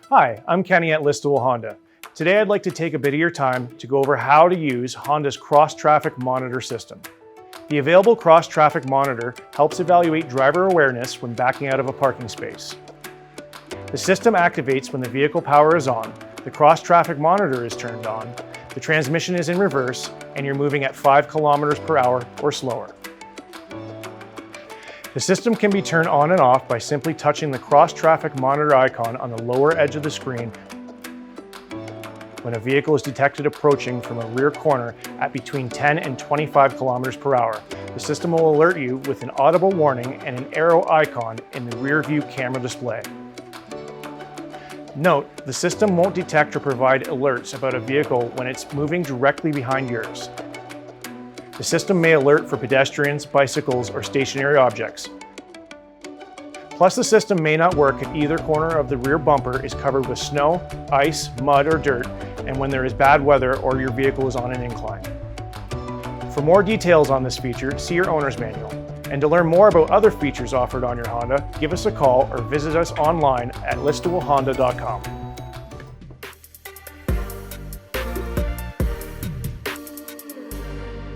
Hi, I'm Kenny at Listowel Honda. Today I'd like to take a bit of your time to go over how to use Honda's cross-traffic monitor system. The available cross-traffic monitor helps evaluate driver awareness when backing out of a parking space. The system activates when the vehicle power is on, the cross-traffic monitor is turned on, the transmission is in reverse, and you're moving at 5 kilometers per hour or slower. The system can be turned on and off by simply touching the cross-traffic monitor icon on the lower edge of the screen when a vehicle is detected approaching from a rear corner at between 10 and 25 kilometers per hour. The system will alert you with an audible warning and an arrow icon in the rear view camera display. Note, the system won't detect or provide alerts about a vehicle when it's moving directly behind yours. The system may alert for pedestrians, bicycles, or stationary objects. Plus, the system may not work if either corner of the rear bumper is covered with snow, ice, mud, or dirt, and when there is bad weather or your vehicle is on an incline. For more details on this feature, see your owner's manual. And to learn more about other features offered on your Honda, give us a call or visit us online at listowelhonda.com.